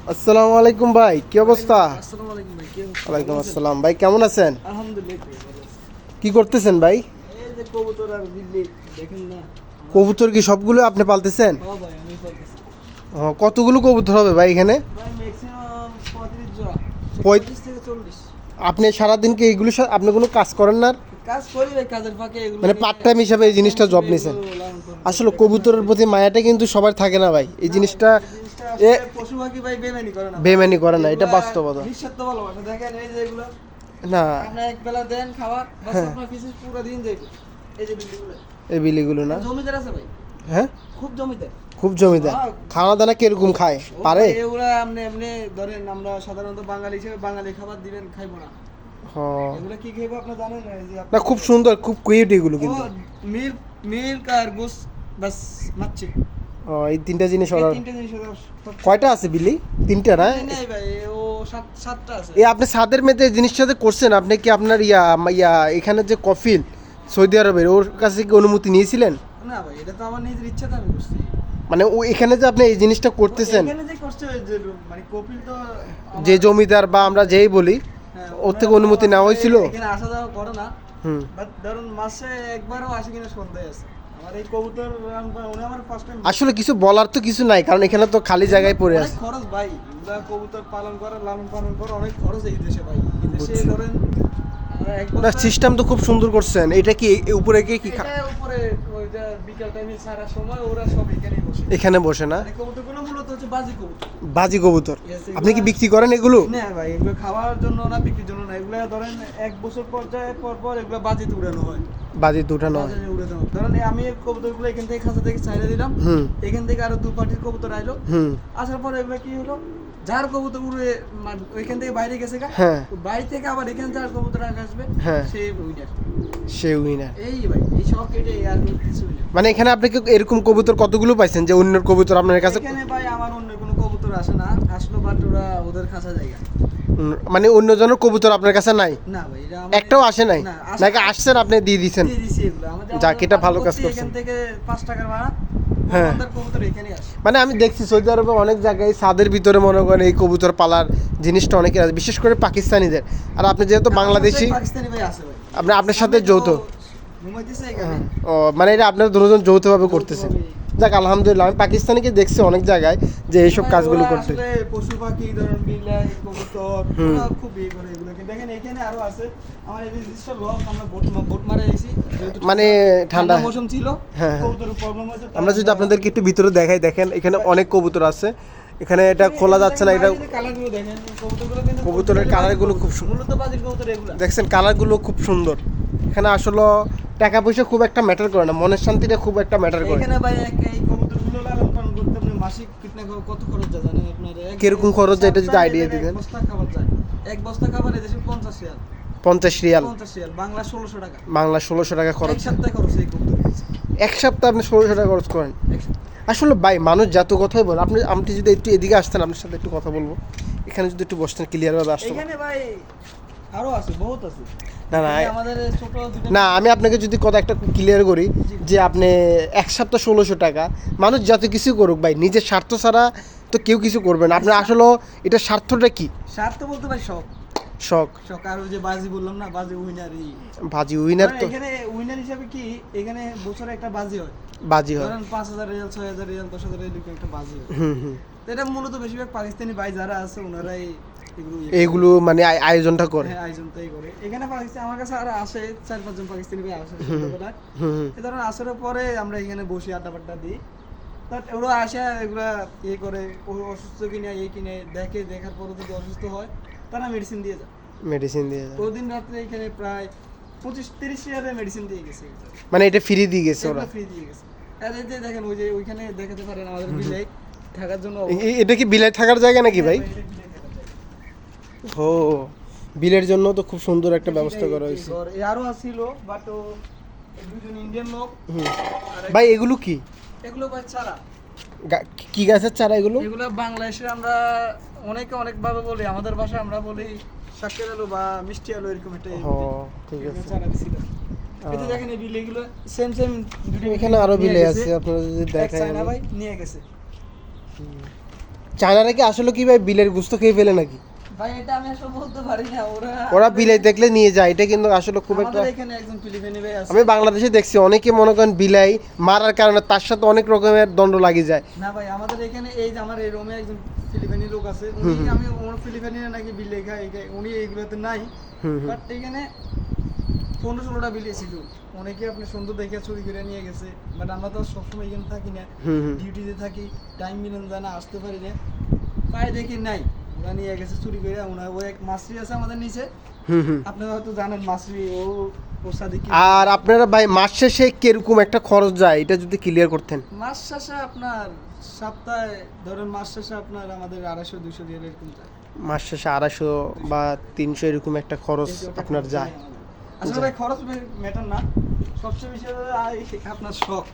আসসালামু আলাইকুম ভাই, কি অবস্থা? আসসালামু আলাইকুম ভাই, কি অবস্থা? ওয়ালাইকুম আসসালাম ভাই, কেমন আছেন? আলহামদুলিল্লাহ ভালো আছি। কি করতেছেন ভাই? এই যে কবুতর আর বিল্লি দেখেন না। কবুতর কি সবগুলো আপনি পালতেছেন? হ্যাঁ ভাই, আমি পালতেছি। কতগুলো কবুতর হবে ভাই এখানে? ভাই ম্যাক্সিমাম 35 জোড়া, পঁয়- 35 থেকে 40। আপনি সারাদিন কি এইগুলো আপনি কোনো কাজ করেন না? কাজ করি ভাই, কাজের ফাঁকে এগুলো মানে পার্ট টাইম হিসাবে এই জিনিসটা জব নিছেন? আসলে কবুতরের প্রতি মায়াটা কিন্তু সবার থাকে না ভাই, এই জিনিসটা পশু পাখি ভাই বেমানি করে না, বেমানি করে না, এটা বাস্তবতা। নিঃস্বার্থ ভালোবাসা। দেখেন এই যে এগুলো না, আপনি এক বেলা দেন খাবার, বাস হ্যাঁ। আপনার পিছে পুরো দিন যাবে। এই যে বিল্লিগুলো এই বিলিগুলো না? জমিদার আছে ভাই, হ্যাঁ, খুব জমিদার। খুব জমিদার। হ্যাঁ। খাওয়া দাওয়া কিরকম খায় পারে? এগুলা আপনি এমনি ধরেন, আমরা সাধারণত বাঙালি হিসেবে বাঙালি খাবার দিবেন খাইবো না। হ্যাঁ। এগুলা কি খাইবো আপনি জানেন না? এই যে না, খুব সুন্দর, খুব কিউট এগুলো কিন্তু। মিল্ক মিল্ক আর গোস, বাস মাছি। এই তিনটা জিনিস এই অর্ডার। তিনটা জিনিস কয়টা আছে বিলি? তিনটা না? নেই ভাই, ও সাতটা আছে। আপনি সাদের মেয়েতে এই জিনিসটা যে করছেন, আপনি কি আপনার এখানে যে কফিল সৌদি আরবের, ওর কাছে কি অনুমতি নিয়েছিলেন? না ভাই, এটা তো আমার নিজের ইচ্ছাতে আমি করছি। মানে ও এখানে যে আপনি এই জিনিসটা করতেছেন, এখানে যে করছে ওই যে মানে কপিল তো যে জমিদার বা আমরা যেই বলি, হ্যাঁ, ওর থেকে অনুমতি নেওয়া হয়েছিল? এখানে আসা যাওয়া করে না। হুম। বাট ধরুন মাসে একবারও আসে কিনা সন্দেহ আছে। আমার এই কবুতর উনি আমার ফার্স্ট টাইম। আসলে কিছু বলার তো কিছু নাই, কারণ এখানে তো খালি জায়গায় পড়ে অনেক আছে। খরচ ভাই, এগুলা কবুতর পালন করা, লালন পালন করা অনেক খরচ এই দেশে ভাই। এই দেশে বুঝছি। ধরেন আমরা এক না, বছর সিস্টেম তো খুব সুন্দর করছেন। এটা কি উপরে কি কি এটা উপরে ওই যে বিকাল টাইমে সারা সময় ওরা সব এখানেই বসে। এখানে বসে না? এই কবুতরগুলো মূলত হচ্ছে বাজি কবুতর। বাজি কবুতর। Yes, আপনি কি এগুলা- বিক্রি করেন এগুলো? না ভাই, এগুলো খাওয়ার জন্য না, বিক্রির জন্য না। এগুলো ধরেন এক বছর পর্যায়ে পর পর এগুলো বাজিতে উড়ানো হয়। বাজি দুটানো হয়। বাজিতে উড়ানো হয়। ধরেন আমি এই কবুতরগুলো এখান থেকে খাঁচা থেকে ছাইড়ে দিলাম। হুম এখান থেকে আরো দু পার্টির কবুতর আইলো। হুম। আসার পরে এগুলো কি হলো, যার কবুতর উড়ে ওইখান থেকে বাইরে গেছে গা, হ্যাঁ বাইরে থেকে আবার এখানে যার কবুতর আসবে, হ্যাঁ। সেই উইনার। সে উইনার। এই ভাই, এই সব কেটে আর কিছু না। মানে এখানে আপনি কি এরকম কবুতর কতগুলো পাইছেন যে অন্য কবুতর আপনার কাছে? এখানে ভাই আমার অন্য কোনো কবুতর আসে না, আসলো বাট ওরা ওদের খাঁচা জায়গা। মানে অন্য জনের কবুতর আপনার কাছে নাই? না ভাই, এটা একটাও আসে নাই? না, নাকি আসছেন আপনি দিয়ে দিছেন? দিয়ে দিছি এগুলো। আমাদের যাক, এটা ভালো কাজ পার্শ্ববর্তী করছেন। এখান থেকে 5 টাকার ভাড়া, হ্যাঁ। আমাদের কবুতর এখানেই আসে। মানে আমি দেখছি সৌদি আরবে অনেক জায়গায় ছাদের ভিতরে মনে করেন এই কবুতর পালার জিনিসটা অনেকের আছে, বিশেষ করে পাকিস্তানিদের। আর আপনি যেহেতু বাংলাদেশি, পাকিস্তানি ভাই আছে ভাই। আপনার সাথে যৌথ। ঘুমাইতেছে এখানে। ও, মানে এটা আপনারা দুজন যৌথভাবে করতেছেন। যাক, আলহামদুলিল্লাহ। আমি পাকিস্তানিকে দেখছি অনেক জায়গায় যে এইসব ভাই, কাজগুলো ওরা করতে। আসলে পশু পাখি ধরেন বিলাই, কবুতর, হুম। ওরা খুব ইয়ে করে এগুলো। কিন্তু দেখেন এখানে আরো আছে। আমার এই রেজিস্টার লক, আমরা বোট মারে এসেছি। যেহেতু মানে ঠান্ডা মৌসুম ছিল, হ্যাঁ, হ্যাঁ। কবুতরের প্রবলেম হয়েছে। আমরা যদি আপনাদেরকে একটু ভিতরে দেখাই, দেখেন এখানে অনেক কবুতর আছে। এখানে এটা খোলা যাচ্ছে না। এটা কালারগুলো দেখেন, কবুতরগুলো কিন্তু কবুতরের কালারগুলো খুব সুন্দর। মূলত বাজির কবুতর এগুলো। দেখছেন কালারগুলো খুব সুন্দর। এখানে আসলে টাকা পয়সা খুব একটা ম্যাটার করে না, মনের শান্তিটা খুব একটা ম্যাটার করে। এখানে ভাই এই কবুতরগুলো লালন পালন করতে আপনি মাসিক কত খরচ যায় জানেন আপনার? কিরকম খরচ যায় এটা যদি idea দিতেন। এক বস্তা খাবার যায়, এক বস্তা খাবার এদেশে 50 রিয়াল। 50 রিয়াল? 50 রিয়াল বাংলা 1600 টাকা। বাংলা 1600 টাকা খরচ। এক সপ্তাহে খরচ এই কবুতর। এক সপ্তাহে আপনি 1600 টাকা খরচ করেন? আসলে ভাই, মানুষ যত কথাই বলে, আপনি যদি একটু এদিকে আসতেন, আপনার সাথে একটু কথা বলবো। এখানে যদি একটু বসতেন, ক্লিয়ারভাবে আসতেন। এখানে ভাই আরো আছে, বহুত আছে। না না এখানে আমাদের ছোট দুটো- না, আমি আপনাকে যদি কথা একটা ক্লিয়ার করি যে আপনি এক সপ্তাহ 1600 টাকা, মানুষ যত কিছু করুক ভাই, নিজের স্বার্থ ছাড়া তো কেউ কিছু করবে না। আপনার আসলে এটা স্বার্থটা কি? স্বার্থ বলতে ভাই শখ। শখ। শখ আর ওই যে বাজি বললাম না, বাজি উইনারই। বাজি উইনার তো এখানে উইনার হিসাবে কি, এখানে বছরে একটা বাজি হয়। বাজি হয়। ধরেন 5000 রিয়াল, 6000 রিয়াল, 10000 রিয়াল এরকম একটা বাজি হয়। হুম হুম। তো এটা মূলত বেশিরভাগ পাকিস্তানি ভাই যারা আছে ওনারাই এগুলো এইগুলো মানে আয়োজনটা করে। হ্যাঁ, আয়োজনটাই করে। এখানে পাকিস্তান আমার কাছে আর আসে 4-5 জন পাকিস্তানি ভাই আসে সন্ধ্যাবেলায়। হুম হুম। এই ধরেন আসরের পরে আমরা এখানে বসে আড্ডা বাড্ডা দিই। বাট ওরা আসে এগুলা ইয়ে করে, অসুস্থ কিনা এই কিনে দেখে, দেখার পরে যদি অসুস্থ হয় তারা মেডিসিন দিয়ে যায়। মেডিসিন দিয়ে যায়। ওই দিন রাত্রে এখানে প্রায় 25-30 রিয়ালের মেডিসিন দিয়ে গেছে। মানে এটা ফ্রি দিয়ে গেছে ওরা? ফ্রি দিয়ে গেছে। আর এই যে দেখেন ওই যে ওইখানে দেখাতে পারেন আমাদের বিলাই থাকার জন্য। এটা কি বিলে থাকার জায়গা নাকি ভাই? এটা বিলাই থাকার জায়গা। ও, বিলের জন্য তো খুব সুন্দর একটা ব্যবস্থা করা হয়েছে। আরো ছিল বাট ও দুজন ইন্ডিয়ান লোক। হুম। ভাই এগুলো কি? এগুলো ভাই চারা। কি গাছের চারা এগুলো? এগুলো বাংলাদেশে আমরা অনেকে অনেক ভাবে বলি, আমাদের ভাষায় আমরা বলি শাকের আলু বা মিষ্টি আলু, এরকম একটা ও, ঠিক আছে। চারা দিছিল। এই যে দেখেন এই বিলেগুলো সেম সেম এখানে আরো বিলে আছে, আপনারা যদি দেখায় চায়না ভাই নিয়ে গেছে। চায়নারা কি আসলে কি ভাই বিলের গুস্ত খেয়ে ফেলে নাকি? ভাই এটা আমি আসলে বলতে পারি না, ওরা বিলে দেখলে নিয়ে যায়, এটা কিন্তু আসলে খুব একটা, আমাদের এখানে একজন ফিলিপিনি ভাই আছে। আমি বাংলাদেশে দেখছি অনেকে মনে করেন বিলাই মারার কারণে তার সাথে অনেক রকমের দণ্ড লাগে যায়। না ভাই আমাদের এখানে এই যে আমার এই রুমে একজন ফিলিপিনি লোক আছে, উনি আমি ওর ফিলিপিনি নাকি বিলে খায়, উনি এইগুলোতে নাই। বাট এখানে 15-16টা বিলে ছিল, অনেকে আপনি সুন্দর দেখে চুরি করে নিয়ে গেছে। বাট আমরা তো সবসময় এখানে থাকি না, ডিউটিতে থাকি, টাইম মিলন যায় না, আসতে পারি না, পায়ে দেখি নাই, ওরা নিয়ে গেছে চুরি করে। ওনার ও এক মাছরি আছে আমাদের নিচে, আপনারা হয়তো জানেন মাছরি, ওর সাথে কি। আর আপনারা ভাই মাস শেষে কিরকম একটা খরচ যায় এটা যদি ক্লিয়ার করতেন। মাস শেষে আপনার সপ্তাহে ধরেন মাস শেষে আপনার আমাদের 250-200 রিয়াল এরকম যায়। মাস শেষে 250 বা 300 এরকম একটা খরচ আপনার যায়। আসলে ভাই খরচ ম্যাটার না, সবচেয়ে বেশি হলো আপনার শখ।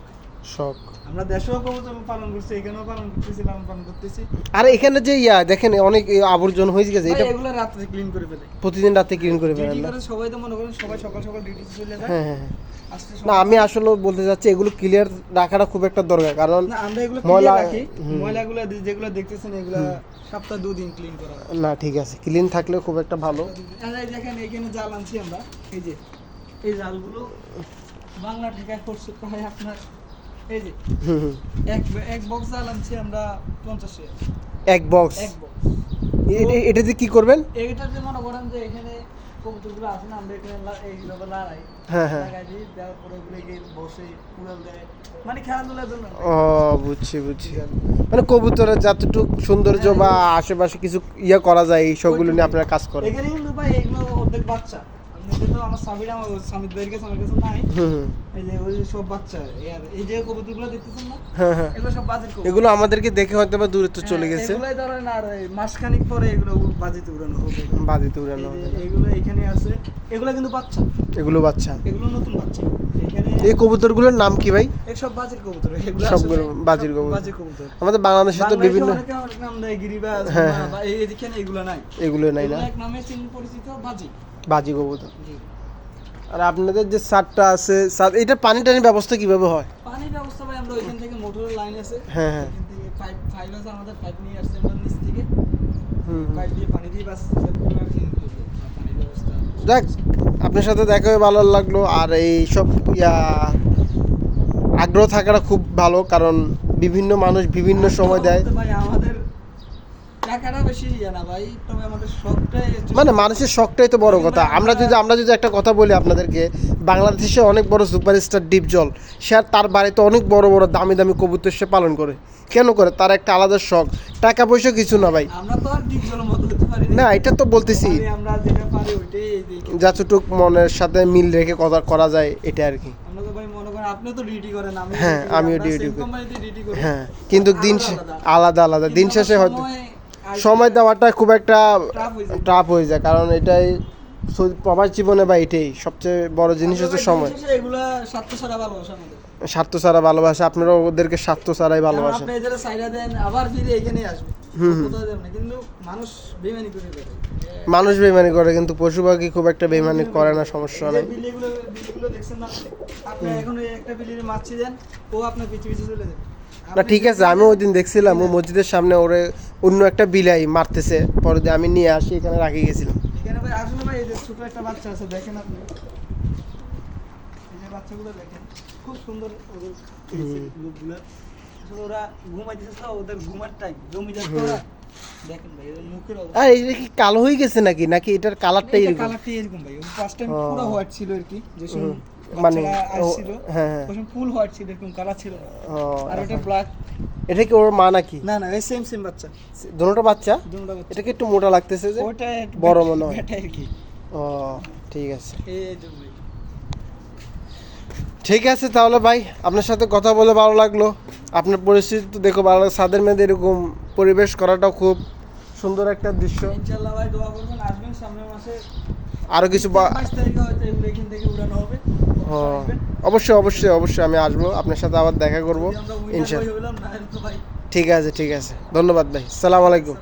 শখ। আমরা দেশেও কবুতর পালন করছি, এখানেও পালন করতেছি, লালন পালন করতেছি। আর এখানে যে দেখেন অনেক আবর্জনা হয়ে গেছে, এটা এগুলো রাত্রে ক্লিন করে ফেলে, প্রতিদিন রাতে ক্লিন করে ফেলেন ডিউটি না? করে সবাই তো মনে করেন সবাই সকাল সকাল ডিউটি চলে যায়। হ্যাঁ হ্যাঁ হ্যাঁ। আজকে না আমি আসলে বলতে চাচ্ছি এগুলো ক্লিয়ার রাখাটা খুব একটা দরকার, কারণ না আমরা এগুলো ময়লা ক্লিন রাখি, ময়লাগুলো যেগুলো দেখতেছেন এগুলো সপ্তাহে 2 দিন ক্লিন করা হয়। না ঠিক আছে, ক্লিন থাকলে খুব একটা ভালো। আর এই দেখেন এখানে জাল আনছি আমরা, এই যে এই জালগুলো বাংলা টাকায় খরচ হয় আপনার, এই যে এক বক্স জাল আনছি আমরা 50 টাকা। এক বক্স? এক বক্স এটা দিয়ে কি করবেন? এইটা যে মনে করেন যে এখানে কবুতরগুলো আছে না, আমরা এখানে এইভাবে লাগাই, হ্যাঁ হ্যাঁ। লাগাই দিই, দেওয়ার পরে ওগুলো গিয়ে বসে উড়াল দেয়, মানে খেলাধুলার জন্য। ও বুঝছি বুঝছি, মানে কবুতরের যতটুকু সৌন্দর্য বা আশেপাশে কিছু ইয়ে করা যায় এই সবগুলো নিয়ে আপনারা কাজ করেন। এখানে কিন্তু ভাই এগুলো অর্ধেক বাচ্চা, আপনি তো আমার সাবিরা আমার সামিদ ভাইয়ের কাছে আমার কাছে নাই, এই যে ওই সব বাচ্চা, এই যে কবুতরগুলো দেখতেছেন না, হ্যাঁ হ্যাঁ, এগুলো সব বাজির কবুতর। এগুলো আমাদেরকে দেখে হয়তো বা দূরে তো চলে গেছে, এগুলাই ধরেন আর এই মাসখানেক পরে এগুলো বাজিতে উড়ানো হবে, বাজিতে উড়ানো হবে। এগুলো এখানে আছে, এগুলো কিন্তু বাচ্চা, এগুলো বাচ্চা, এগুলো নতুন বাচ্চা। এখানে এই কবুতরগুলোর নাম কি ভাই? এই সব বাজির কবুতর, এগুলো সবগুলো আসলে বাজির কবুতর। বাজির কবুতর। আমাদের বাংলাদেশে তো বিভিন্ন অনেকে অনেক নাম দেয়, গিরিবাজ হ্যাঁ, বা এখানে এগুলো নাই, এগুলো নাই না, এগুলো এক নামে চিহ্ন পরিচিত বাজি। বাজি কবুতর। আর আপনাদের যে ছাদটা আছে, এটা পানি টানির ব্যবস্থা কিভাবে হয়? পানির ব্যবস্থা ভাই আমরা ওইখান থেকে মোটরের লাইন আছে, হ্যাঁ হ্যাঁ, এখান থেকে পাইপ আছে, আমাদের পাইপ নিয়ে আসছে আমরা নিচ থেকে, হুম। পাইপ দিয়ে পানি দিয়ে বাস পানির ব্যবস্থা। যাক, আপনার সাথে দেখা হয়ে ভালো লাগলো। আর এই সব আগ্রহ থাকাটা খুব ভালো, কারণ বিভিন্ন মানুষ বিভিন্ন সময় দেয়। ভাই আমাদের টাকাটা বেশি না ভাই, তবে আমাদের শখটাই মানে মানুষের শখটাই তো বড় কথা। আমরা যদি একটা কথা বলি আপনাদেরকে, বাংলাদেশে অনেক বড় সুপারস্টার ডিপজল, সে আর তার বাড়িতে অনেক বড় বড় দামি দামি কবুতর সে পালন করে। কেন করে? তার একটা আলাদা শখ, টাকা পয়সা কিছু না ভাই। আমরা তো আর ডিপজলের মতো হতে পারি না, এটা তো বলতেছি আমরা যেটা পারি ওইটাই দেখি, যতটুক মনের সাথে মিল রেখে কথা করা যায় এটা আর কি। আমরা তো ভাই মনে করেন আপনি তো ডিউটি করেন, আমি হ্যাঁ, আমিও ডিউটি করি। কোম্পানিতে ডিউটি করি, হ্যাঁ, কিন্তু দিন আলাদা আলাদা, দিন শেষে হয়তো সময় দেওয়াটা খুব একটা টাফ হয়ে যায়, কারণ এটাই প্রবাস জীবনে বা এটাই সবচেয়ে বড় জিনিস হচ্ছে সময়। এগুলা স্বার্থ ছাড়া ভালোবাসা আমাদের, স্বার্থ ছাড়া ভালোবাসা, আপনারা ওদেরকে স্বার্থ ছাড়াই ভালোবাসেন। আপনি এদের সাইডা দেন আবার ফিরে এখানে আসবে, কোথাও দেন না, কিন্তু মানুষ বেইমানি করে দেয়। মানুষ বেইমানি করে, কিন্তু পশু পাখি খুব একটা বেইমানি করে না, সমস্যা নেই। বিলিগুলো দেখছেন না আপনি, এখন একটা বিলির মাছি দেন, ও আপনার পিছে পিছে চলে যাবে। না ঠিক আছে, আমি ওই দিন দেখছিলাম ও মসজিদের সামনে ওরে অন্য একটা বিলাই মারতেছে, পরে দিয়ে আমি নিয়ে আসি এখানে রাখি গেছিলাম। এখানে ভাই আসলে ভাই এই যে ছোট একটা বাচ্চা আছে, দেখেন আপনি এই যে বাচ্চাগুলো দেখেন, খুব সুন্দর ওদের লুকগুলো, আসলে ওরা ঘুমাইতেছে তো, ওদের ঘুমার টাইম জমি যাচ্ছে ওরা, দেখেন ভাই ওর মুখের অবস্থা। আর এটা কি কালো হয়ে গেছে নাকি এটার কালারটাই এটা এরকম? কালারটা এরকম ভাই, ওর ফার্স্ট টাইম পুরো হোয়াইট ছিল আর কি, যে মানে আসছিল হ্যাঁ হ্যাঁ, ওই ফুল হোয়াইট ছিল, এরকম কালার ছিল না। ও, আর ওটা ব্ল্যাক। এটা কি ওর মা নাকি? না না, এই সেম বাচ্চা, দুটোটা বাচ্চা। দুটোটা বাচ্চা। এটা কি একটু মোটা লাগতেছে যে? ওটা বড় মনে হয়। এটা আর কি। ও ঠিক আছে, এই জন্যই। ঠিক আছে তাহলে ভাই, আপনার সাথে কথা বলে ভালো লাগলো। আপনার পরিস্থিতি তো দেখো ভালো, সাদের মেয়েদের এরকম পরিবেশ করাটাও খুব সুন্দর একটা দৃশ্য। ইনশাআল্লাহ ভাই দোয়া করবেন, আসবেন সামনের মাসে আরো কিছু 22 তারিখে হয়তো এগুলো এখান থেকে উড়ানো হবে। অবশ্যই অবশ্যই অবশ্যই আমি আসবো, আপনার সাথে আবার দেখা করবো যদি আমরা উইনার ইনশাআল্লাহ। হয়ে হলাম না, তো ভাই ঠিক আছে, ধন্যবাদ ভাই, সালাম আলাইকুম।